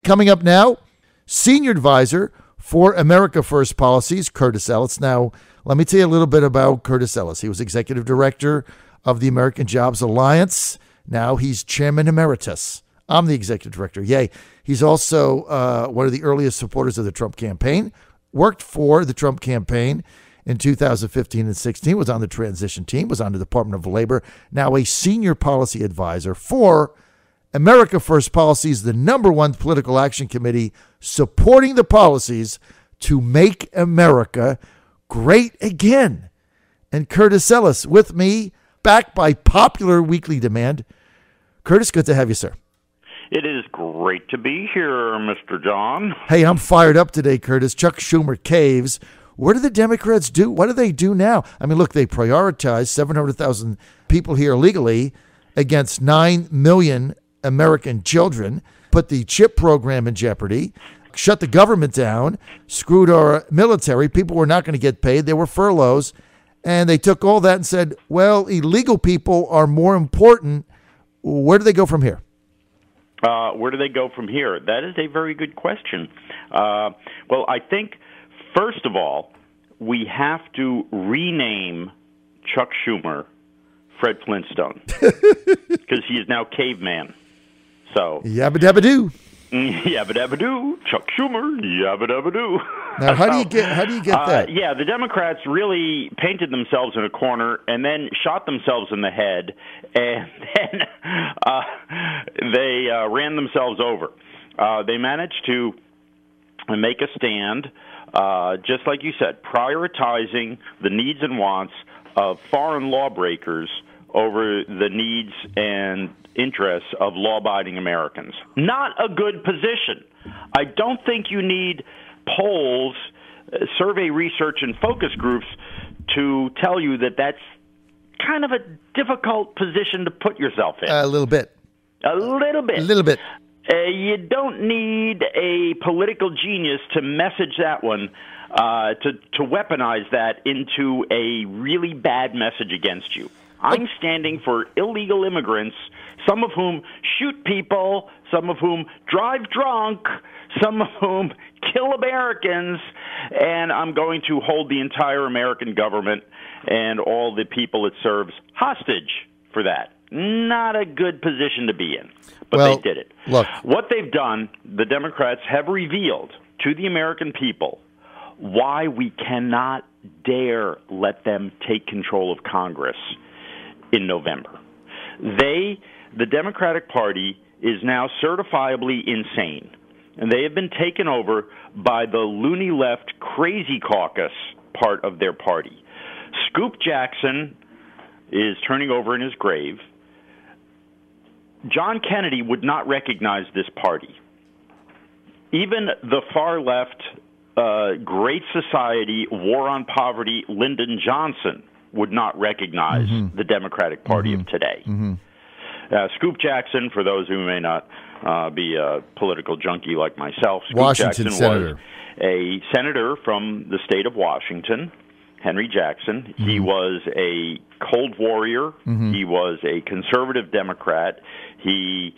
Coming up now, Senior Advisor for America First Policies, Curtis Ellis. Now, let me tell you a little bit about Curtis Ellis. He was Executive Director of the American Jobs Alliance. Now he's Chairman Emeritus. I'm the Executive Director. Yay. He's also one of the earliest supporters of the Trump campaign, worked for the Trump campaign in 2015 and 16, was on the transition team, was on the Department of Labor, now a senior policy advisor for America First Policies, the #1 political action committee supporting the policies to make America great again. And Curtis Ellis with me, back by popular weekly demand. Curtis, good to have you, sir. It is great to be here, Mr. John. Hey, I'm fired up today, Curtis. Chuck Schumer caves. What do the Democrats do? What do they do now? I mean, look, they prioritize 700,000 people here illegally against 9 million American children, put the chip program in jeopardy, shut the government down, screwed our military. People were not going to get paid. There were furloughs. And they took all that and said, well, illegal people are more important. Where do they go from here? Where do they go from here? That is a very good question. Well, I think, first of all, we have to rename Chuck Schumer Fred Flintstone because he is now Caveman. So yabba dabba doo. Yabba dabba doo, Chuck Schumer, yabba dabba doo. Now, how do you get that? Yeah, the Democrats really painted themselves in a corner and then shot themselves in the head, and then they ran themselves over. They managed to make a stand, just like you said, prioritizing the needs and wants of foreign lawbreakers over the needs and interests of law-abiding Americans. Not a good position. I don't think you need polls, survey research, and focus groups to tell you that that's kind of a difficult position to put yourself in. A little bit. A little bit. A little bit. You don't need a political genius to message that one, to weaponize that into a really bad message against you. I'm standing for illegal immigrants, some of whom shoot people, some of whom drive drunk, some of whom kill Americans, and I'm going to hold the entire American government and all the people it serves hostage for that. Not a good position to be in, but they did it. Look, what they've done, the Democrats have revealed to the American people why we cannot dare let them take control of Congress in November. The Democratic Party is now certifiably insane, and they have been taken over by the loony left crazy caucus part of their party. Scoop Jackson is turning over in his grave. John Kennedy would not recognize this party. Even the far left, Great Society, War on Poverty, Lyndon Johnson would not recognize the Democratic Party of today. Scoop Jackson, for those who may not be a political junkie like myself, Scoop Washington Jackson senator. was a senator from the state of Washington, Henry Jackson. He was a cold warrior. He was a conservative Democrat. He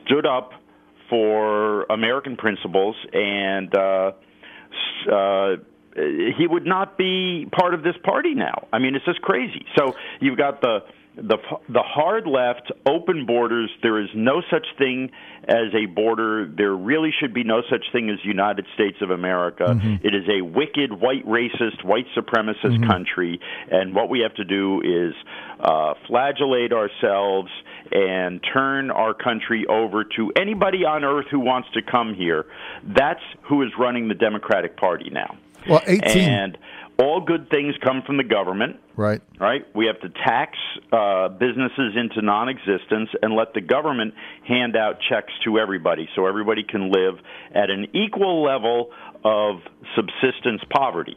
stood up for American principles, and he would not be part of this party now. I mean, it's just crazy. So you've got the hard left, open borders. There is no such thing as a border. There really should be no such thing as United States of America. It is a wicked, white racist, white supremacist country, and what we have to do is flagellate ourselves and turn our country over to anybody on earth who wants to come here. That's who is running the Democratic Party now. Well, 18. And all good things come from the government. Right. Right? We have to tax businesses into non-existence and let the government hand out checks to everybody so everybody can live at an equal level of subsistence poverty.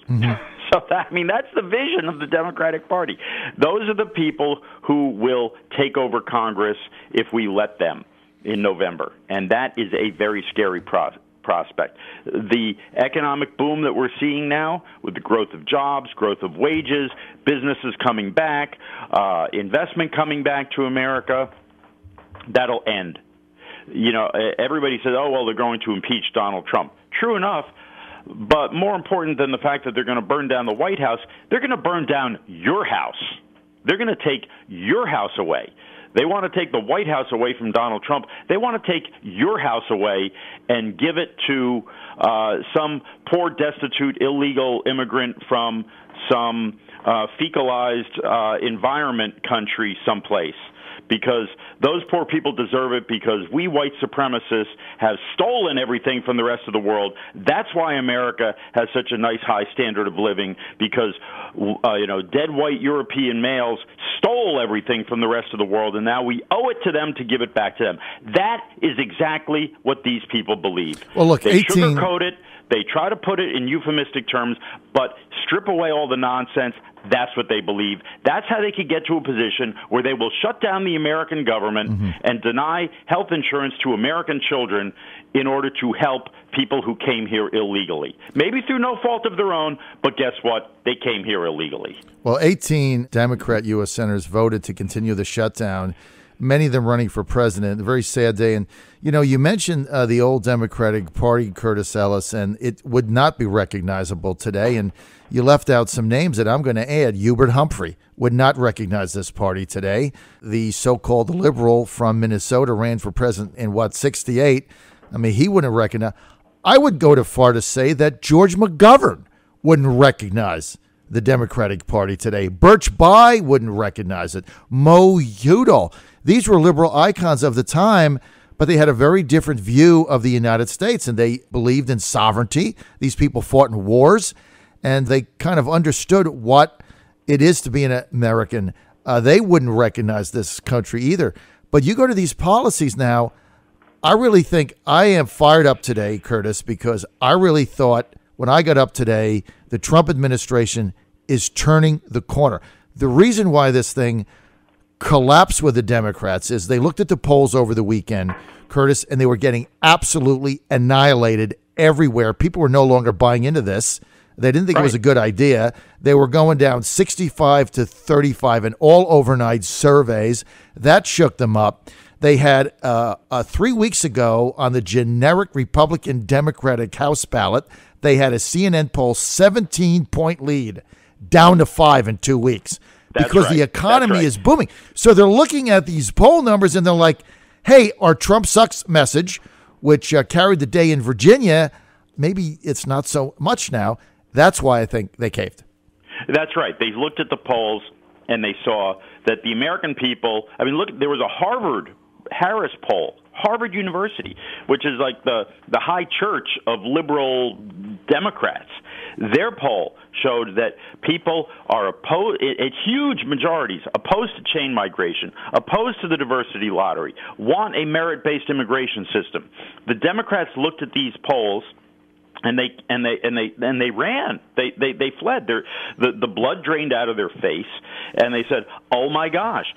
So, that's the vision of the Democratic Party. Those are the people who will take over Congress if we let them in November. And that is a very scary prospect. The economic boom that we're seeing now with the growth of jobs, growth of wages, businesses coming back, investment coming back to America, that'll end. everybody says, oh, well, they're going to impeach Donald Trump. True enough. But more important than the fact that they're going to burn down the White House, they're going to burn down your house. They're going to take your house away. They want to take the White House away from Donald Trump. They want to take your house away and give it to some poor, destitute, illegal immigrant from some fecalized environment country someplace. Because those poor people deserve it, because we white supremacists have stolen everything from the rest of the world. That's why America has such a nice high standard of living, because dead white European males stole everything from the rest of the world, and now we owe it to them to give it back to them. That is exactly what these people believe. Well, look, they sugarcoat it. They try to put it in euphemistic terms, but strip away all the nonsense. That's what they believe. That's how they could get to a position where they will shut down the American government and deny health insurance to American children in order to help people who came here illegally. Maybe through no fault of their own, but guess what? They came here illegally. Well, 18 Democrat U.S. senators voted to continue the shutdown, many of them running for president. A very sad day. And, you mentioned the old Democratic Party, Curtis Ellis, and it would not be recognizable today. And you left out some names that I'm going to add. Hubert Humphrey would not recognize this party today. The so-called liberal from Minnesota ran for president in, 68? I mean, he wouldn't recognize. I would go to far to say that George McGovern wouldn't recognize the Democratic Party today. Birch Bayh wouldn't recognize it. Mo Udall. These were liberal icons of the time, but they had a very different view of the United States, and they believed in sovereignty. These people fought in wars, and they kind of understood what it is to be an American. They wouldn't recognize this country either. But you go to these policies now, I really think I am fired up today, Curtis, because I really thought when I got up today, the Trump administration is turning the corner. The reason why this thing collapsed with the Democrats is they looked at the polls over the weekend, Curtis, and they were getting absolutely annihilated everywhere. People were no longer buying into this. They didn't think it was a good idea. They were going down 65 to 35 in all overnight surveys. That shook them up. They had 3 weeks ago on the generic Republican Democratic House ballot, they had a CNN poll 17-point lead down to 5 in 2 weeks. Because the economy is booming. So they're looking at these poll numbers and they're like, hey, our Trump sucks message, which carried the day in Virginia, maybe it's not so much now. That's why I think they caved. That's right. They looked at the polls and they saw that the American people, look, there was a Harris poll, Harvard University, which is like the high church of liberal Democrats. Their poll showed that people are opposed, at huge majorities, opposed to chain migration, opposed to the diversity lottery, want a merit-based immigration system. The Democrats looked at these polls and they ran. They fled. The blood drained out of their face, and they said, "Oh my gosh!"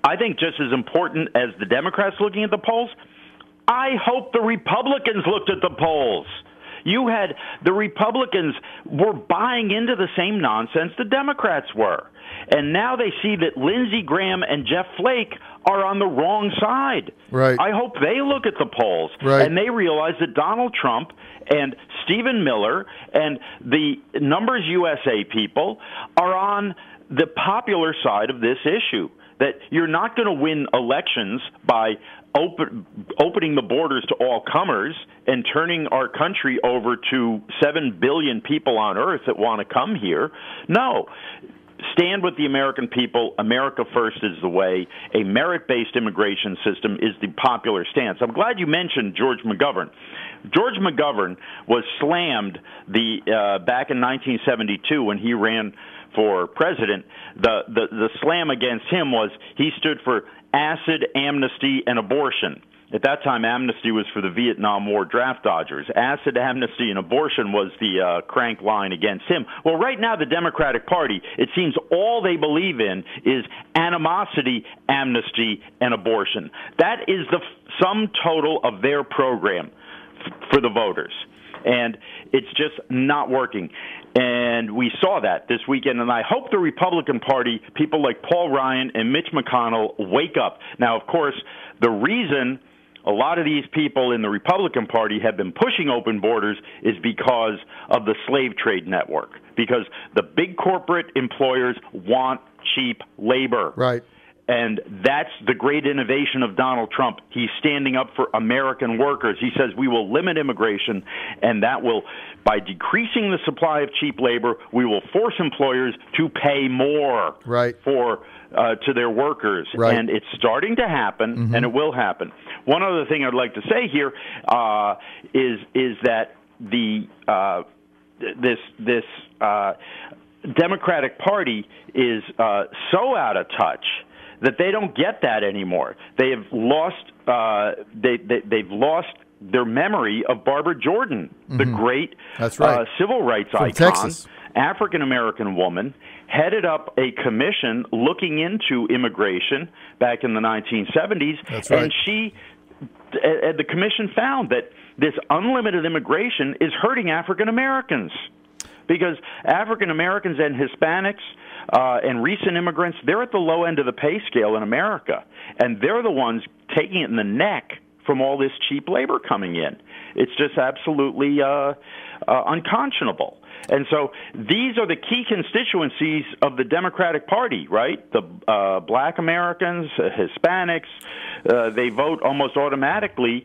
I think just as important as the Democrats looking at the polls, I hope the Republicans looked at the polls. You had the Republicans were buying into the same nonsense the Democrats were. And now they see that Lindsey Graham and Jeff Flake are on the wrong side. Right. I hope they look at the polls and they realize that Donald Trump and Stephen Miller and the Numbers USA people are on the popular side of this issue. That you're not going to win elections by opening the borders to all comers and turning our country over to 7 billion people on Earth that want to come here. No. Stand with the American people. America first is the way. A merit-based immigration system is the popular stance. I'm glad you mentioned George McGovern. George McGovern was slammed back in 1972 when he ran for president. The slam against him was he stood for acid, amnesty, and abortion. At that time, amnesty was for the Vietnam War draft dodgers. Acid, amnesty, and abortion was the crank line against him. Well, right now, the Democratic Party, it seems all they believe in is animosity, amnesty, and abortion. That is the sum total of their program for the voters. And it's just not working. And we saw that this weekend, and I hope the Republican Party, people like Paul Ryan and Mitch McConnell, wake up. Now, of course, the reason a lot of these people in the Republican Party have been pushing open borders is because of the slave trade network, because the big corporate employers want cheap labor. Right. And that's the great innovation of Donald Trump. He's standing up for American workers. He says we will limit immigration, and that will, by decreasing the supply of cheap labor, we will force employers to pay more for to their workers. Right. And it's starting to happen, and it will happen. One other thing I'd like to say here is that the this Democratic Party is so out of touch that they don't get that anymore. They have lost they've lost their memory of Barbara Jordan, the great civil rights From icon, Texas. African-American woman, headed up a commission looking into immigration back in the 1970s. That's right. And the commission found that this unlimited immigration is hurting African Americans, because African Americans and Hispanics and recent immigrants, they're at the low end of the pay scale in America, and they're the ones taking it in the neck from all this cheap labor coming in. It's just absolutely unconscionable. And so these are the key constituencies of the Democratic Party, right? The black Americans, Hispanics, they vote almost automatically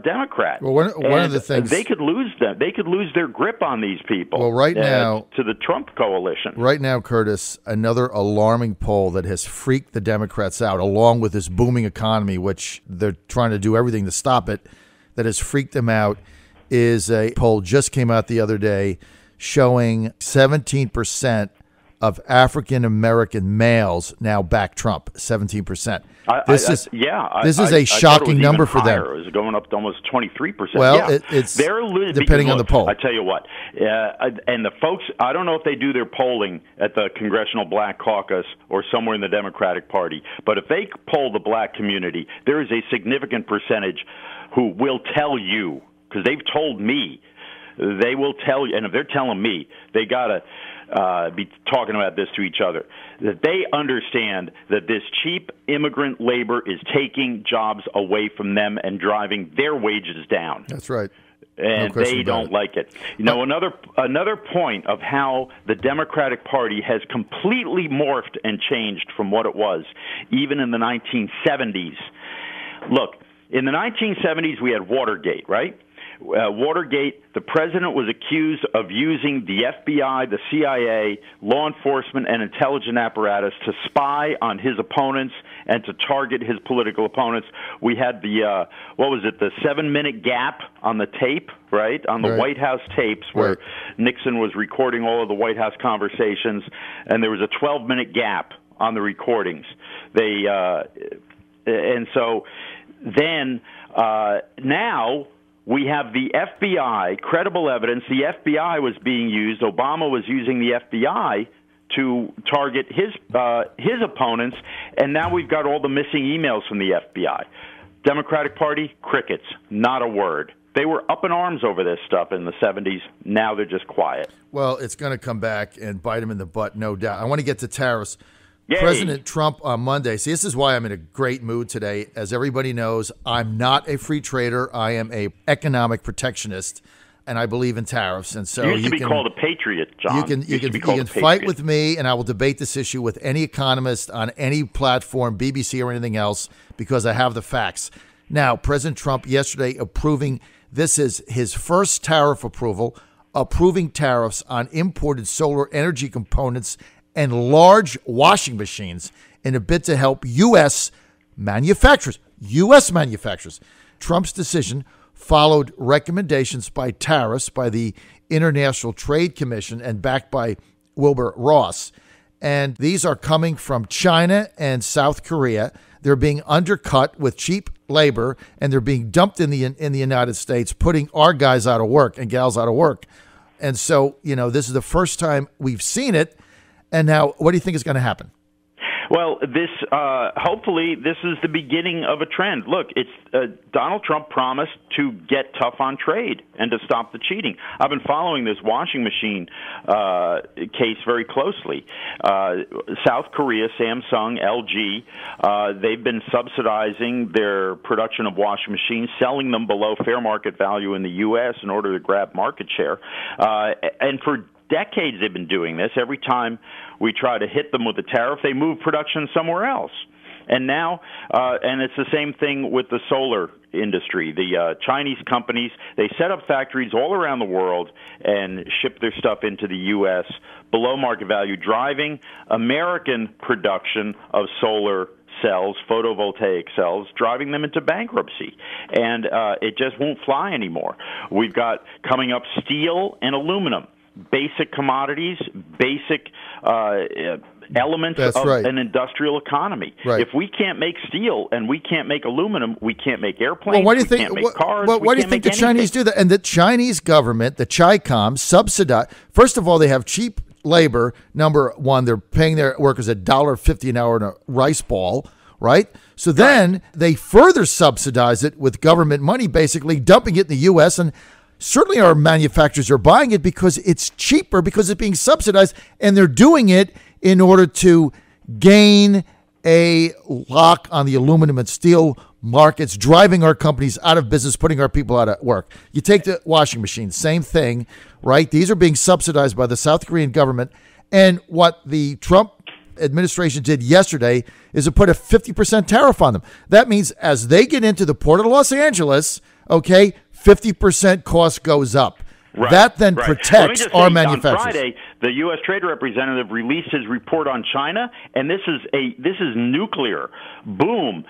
Democrat. Well, one of the things they could lose them. They could lose their grip on these people. Well, right now to the Trump coalition. Right now, Curtis, another alarming poll that has freaked the Democrats out, along with this booming economy, which they're trying to do everything to stop it, that has freaked them out, is a poll just came out the other day showing 17% of African-American males now back Trump, 17%. This is a shocking number for them. It was going up to almost 23%. Well, it's depending on the poll. I tell you what, and the folks, I don't know if they do their polling at the Congressional Black Caucus or somewhere in the Democratic Party, but if they poll the black community, there is a significant percentage who will tell you, because they've told me, they will tell you, and if they're telling me, they got to be talking about this to each other, that they understand that this cheap immigrant labor is taking jobs away from them and driving their wages down. That's right. And they don't like it. You know, another point of how the Democratic Party has completely morphed and changed from what it was, even in the 1970s. Look, in the 1970s, we had Watergate, right? Watergate, the president was accused of using the FBI, the CIA, law enforcement, and intelligence apparatus to spy on his opponents and to target his political opponents. We had the, the 7-minute gap on the tape, right, on the White House tapes where Nixon was recording all of the White House conversations, and there was a 12-minute gap on the recordings. And so then now we have the FBI, credible evidence. The FBI was being used. Obama was using the FBI to target his opponents, and now we've got all the missing emails from the FBI. Democratic Party, crickets, not a word. They were up in arms over this stuff in the 70s. Now they're just quiet. Well, it's going to come back and bite them in the butt, no doubt. I want to get to tariffs. Yay. President Trump on Monday. See, this is why I'm in a great mood today. As everybody knows, I'm not a free trader. I am a economic protectionist, and I believe in tariffs. And so you used to be called a patriot, John. You can fight with me, and I will debate this issue with any economist on any platform, BBC or anything else, because I have the facts. Now, President Trump yesterday this is his first tariff approval, approving tariffs on imported solar energy components and large washing machines in a bid to help U.S. manufacturers. Trump's decision followed recommendations by tariffs by the International Trade Commission and backed by Wilbur Ross. And these are coming from China and South Korea. They're being undercut with cheap labor, and they're being dumped in the United States, putting our guys out of work and gals out of work. And so, this is the first time we've seen it. And now, what do you think is going to happen? Well, this hopefully this is the beginning of a trend. Look, it's Donald Trump promised to get tough on trade and to stop the cheating. I've been following this washing machine case very closely. South Korea, Samsung, LG, they've been subsidizing their production of washing machines, selling them below fair market value in the U.S. in order to grab market share. And for decades they've been doing this. Every time we try to hit them with a tariff, they move production somewhere else. And now, and it's the same thing with the solar industry. The Chinese companies, they set up factories all around the world and ship their stuff into the U.S. below market value, driving American production of solar cells, photovoltaic cells, driving them into bankruptcy. And it just won't fly anymore. We've got coming up steel and aluminum, basic commodities, basic elements of an industrial economy. Right. If we can't make steel and we can't make aluminum, we can't make airplanes, well, why do you think, can't make cars, well, why do you think the Chinese do that? And the Chinese government, the Chi-Com, subsidize. First of all, they have cheap labor. Number one, they're paying their workers $1.50 an hour in a rice ball, right? So then they further subsidize it with government money, basically dumping it in the U.S., and certainly our manufacturers are buying it because it's cheaper, because it's being subsidized, and they're doing it in order to gain a lock on the aluminum and steel markets, driving our companies out of business, putting our people out of work. You take the washing machine, same thing, right? These are being subsidized by the South Korean government. And what the Trump administration did yesterday is to put a 50% tariff on them. That means as they get into the port of Los Angeles, okay, 50% cost goes up. Right, that then protects our manufacturers. On Friday, the U.S. Trade Representative released his report on China, and this is nuclear. Boom.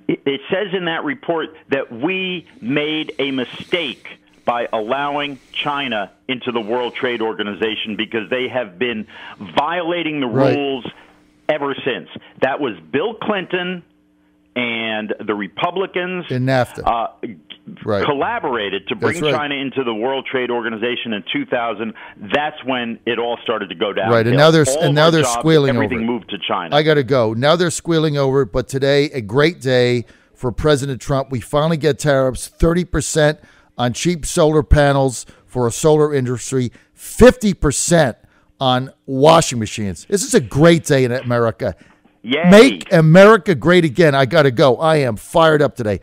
It says in that report that we made a mistake by allowing China into the World Trade Organization because they have been violating the rules ever since. That was Bill Clinton and the Republicans in NAFTA. Collaborated to bring China into the World Trade Organization in 2000. That's when it all started to go down. Right, and now they're squealing over it. Everything moved to China. I got to go. Now they're squealing over it, but today, a great day for President Trump. We finally get tariffs, 30% on cheap solar panels for a solar industry, 50% on washing machines. This is a great day in America. Yay. Make America great again. I got to go. I am fired up today.